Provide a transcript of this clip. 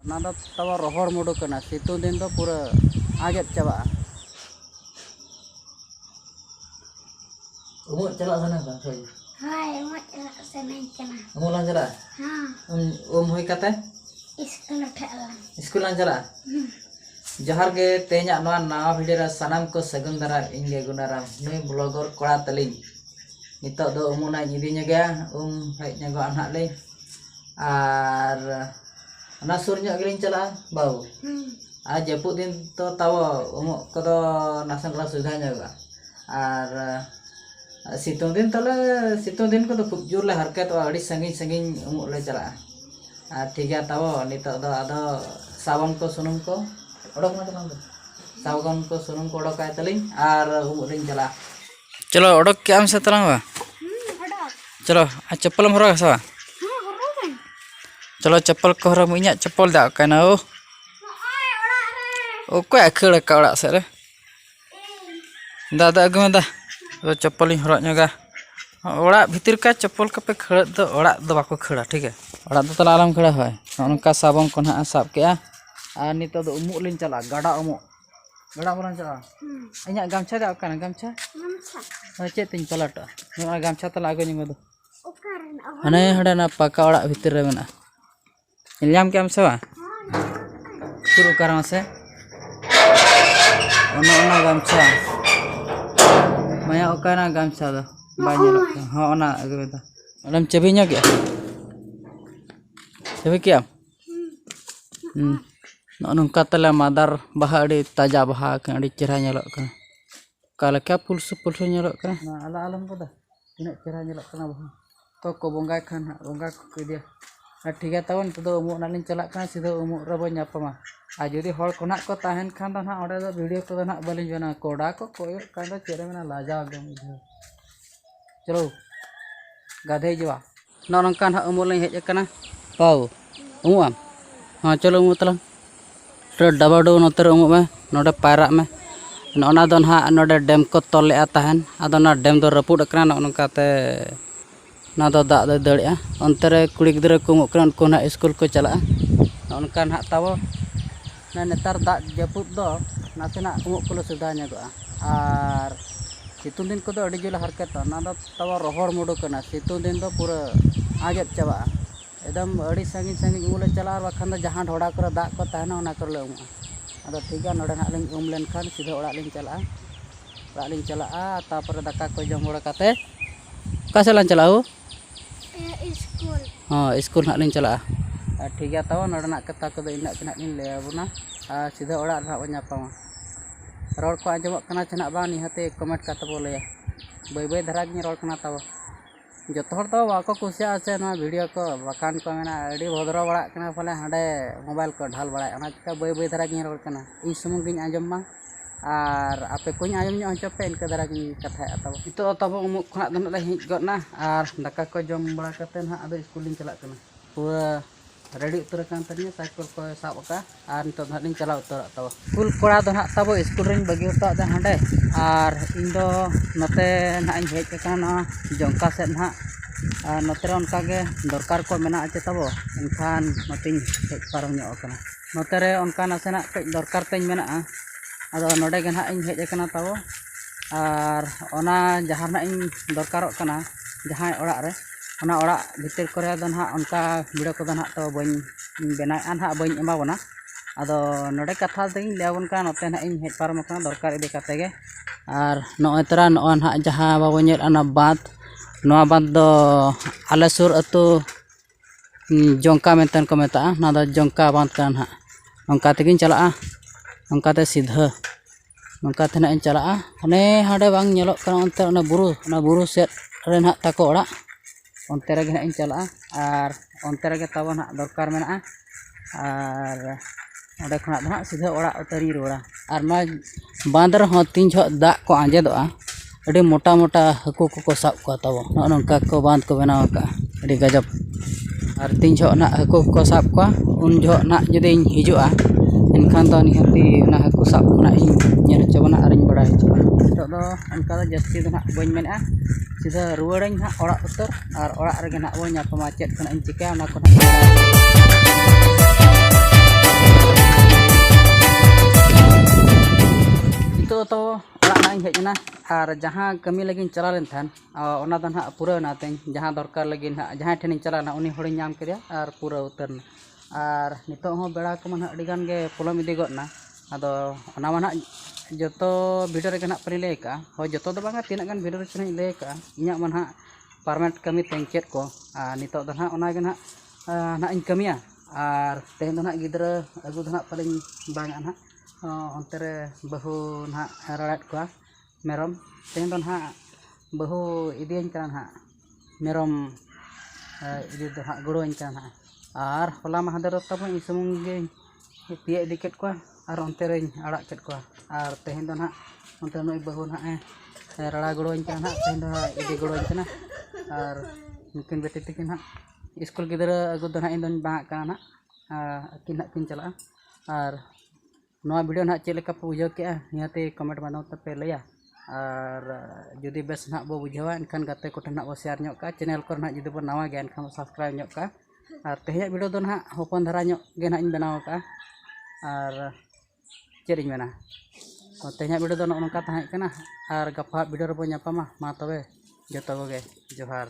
Nada tawa rohor mudo kena situ din do pura ajet coba. Umur celak sana kan soy. Hai, umur celak sana cina. Umur lan celak. Hoy kate? School lan celak. Jahar ge tenya na video sanam ko sagun dara inge gunaram nui blogger kora teling. Nitok do umuna nyidinya ga hej nya go anak le. Ar ana surnya gelin celak bau. Japut din to tawa umuk kodo nasan kelas sudahnya ga. Ar situng din ko to खूब जोर ले हरकत और अड़ी संगिन उमुक ले चला ठीक है तब नितो दो आदो साबन को सुनुम को ओडक मा चला साबन को सुनुम को ओडक आय तलिंग और उमुक लिंग चला चलो ओडक के आम से तलांग बा चलो चप्पल हम हरग सा चलो चप्पल को हरग इnya चप्पल दा कना ओ को अखड़ का ओड़ा से रे दादा अगु में दा तो चप्पल हरग गा ओड़ा भीतर का चप्पल कपे खड़ दो ओड़ा दो बाको खड़ा ठीक है ओड़ा दो तला आलम खड़ा है उनका साबन को ना साब के आ नितो दो उमुक लिन चला गड़ा बोलन चला इnya गामछा दा कना गामछा चे तिन पलट ना गामछा तला आगो निगो दो हने हडा ना पका ओड़ा भीतर रे मेना इल्याम के हम सेवा शुरू करा से ओना गामछा माया ओकाना गामछा दो banyak हाँ ना अगर बता मैडम चबीnya क्या चबी क्या नौका तले मादार बाहा अड़ी ताजा बाहा के अड़ी चेहरा nyelok kan kalau क्या pulsu nyelok kan nah ala alam ko dah ini चेहरा nyelok kan baha ko bonggai kan bonggai ko dia ठीक है तवन तो उमुक नालिन चला kan सीधा उमुक रे बन nyapama जदि हर को नाक को ताहन खान तो ना ओडे दो वीडियो को ना बलिन बना कोडा को कोय kan do चेहरा में लाजा एकदम चलो गाधे जवा नौकान उमुल हेज पाओ उमुआम हाँ चलो उमु तला डबा डो नोते उमुक में नोडे पायरा में ना दो ना नोडे डेम को तोल तहन आदो ना डेम दो रपुड नौकाते ना दो दाग दो दड़िया अंते रे कुड़ी गिद्रा को उमुक उनको ना स्कूल को चला उनका ना तावो ना नेतार दाग जपुद दो नासेना उमुक को सुधा ᱧᱚᱜᱚᱜᱼᱟ आर सितुंग दिन को अड़ी जोला हरकत ना तब रोहर मुडो कना सितुंग दिन पूरा आजत चाबा एकदम अड़ी संगी उमुले चला बाखान जहाँ ढोड़ा कर दाग को तहना ओना कर ले उमुआ अदो ठीक है नोडे ना लिंग उम लेन खान सीधा ओड़ा लिंग चला तापर दाका को जम बड़ा काते कासे लान चला स्कूल हाँ स्कूल ना लिंग चला ठीक है तब नोडे ना कथा को इना के लिंग ले बुना सीधा ओड़ा ना बन्यापामा रोड को आजमक कना चना बा निहाते कमेंट का तबो ले बै बै धरा गिन रोड कना तब जो हर तो बाको कुसिया से ना वीडियो को बखान को मेना अड़ी भद्र बड़ा कना फले हाडे मोबाइल को ढाल बड़ा अना चिका बै बै धरा गिन रोड कना इन सुमुंग गिन आजम मा आर आपे कोई आजम ᱧᱚᱜ ᱦᱚᱪᱚᱯᱮ इनका धरा गिन कथा तब नितो तब उमुक खना दन ले हिज गना आर दाका को जम बड़ा कते ना आदो स्कूल लिन चला कना पूरा रेडी उतर kan tadi साइकिल को साब का आर नितो ना लिन चला उतर तब फुल कोड़ा दो ना तब स्कूल रिन बगी उता दा हांडे आर इन दो नते ना इन हेज kana जंका से ना नते उनका के दरकार को मेना आचे तब एनखान नतिन हेज पारम ᱧᱚᱜ kana नते रे उनका नासेना कई दरकार तेज मेना आदो नोडे गे ना इन हेज kana तब आर ओना जहां ना इन दरकारok kana जहां ओड़ा रे ओना ओड़ा भीतर करे दो ना उनका वीडियो को ना तो बन बनाए ना बन एमा बना आदो नोडे कथा दिन लेबन का नते ना इन हेज पारम kana दरकार इदी कते गे आर नोय तरा नो ना जहां बाबो नेल ana बात नोआ बात दो आले सुर अतो जंका मेंतन को मेता ना दो जंका बात कान हा उनका तेगिन चला उनका ते सीधा उनका थे ना इन चला हने हाडे बांग नेलोक kana onte ona buru set रे ना ताको ओड़ा onte rege na इन चला आर onte rege तब ना दरकार मेना आर ओडे खना ना सीधा ओड़ा उतरी रोड़ा आर मा बांदर हो तीन झो दाग को आंजेदोआ अड़ी मोटा मोटा हकू को साब को तब नौका को बांध को बनाव का अड़ी गजब और तीन झो ना हकू को साब को उन झो ना जुदी हिजुआ इनखान तो निहती ना हकू साब को ना इन चबना और बड़ा हिजुआ तो उनका जस्ती ना बन मेना सीधा रुआड़ ना ओड़ा उतर और ओड़ा रे ना बन चेक इन चिका और जहाँ कमी लगी चला लेन थान ओना दो ना पूरा ना तें जहाँ दरकार लगी ना जहाँ ठेन चला ना उनी हड़ी नाम के और पूरा उतर ना और नितो हो बेड़ा को मन अड़ी गान गे पोलम इदी गना अदो ओना मा जो वीडियो रे ना परी ले का हो जो तो बांगा तीना गान वीडियो रे ले का इना मन हा परमानेंट कमी तें चेत को नितो दो ना ओना गे ना इन कमिया और तें दो ना गिद्रा अगु दो ना पलिंग बांगा ना अंते रे बहु ना रड़ाट को मेरम तें दो ना बहु इदियन का ना मेरम इदी दो ना गुड़ोइन का ना और होला महादेव तब इसमुंगे पिए इदिकेट को और अंते रे आड़ा केट को और तें दो ना अंते नई बहु ना रड़ा गुड़ोइन का ना तें दो इदी गुड़ोइन का ना और नुकिन बेटी तकिन ना स्कूल गिद्रा अगु दो ना इन दोन बांग का ना किन ना किन चला और नवा वीडियो ना चेक लेका बुझाव के निहाते कमेंट बनाओ तपे लैया और जुदी बेस ना बो बुझावा एनखान गाते को ठेन ना बो शेयर ᱧᱚᱜ का चैनल को ना जुदी बो नवा गया एनखान सब्सक्राइब ᱧᱚᱜ का और तेहेज वीडियो दो ना होपन धरा ᱧᱚᱜ गे ना इन बनाव का और चेद इन मेना तेहेज वीडियो दो नोंका ताहें कना और गपा वीडियो रे बो ᱧᱟᱯᱟᱢᱟ मा तबे जतो गे जोहार।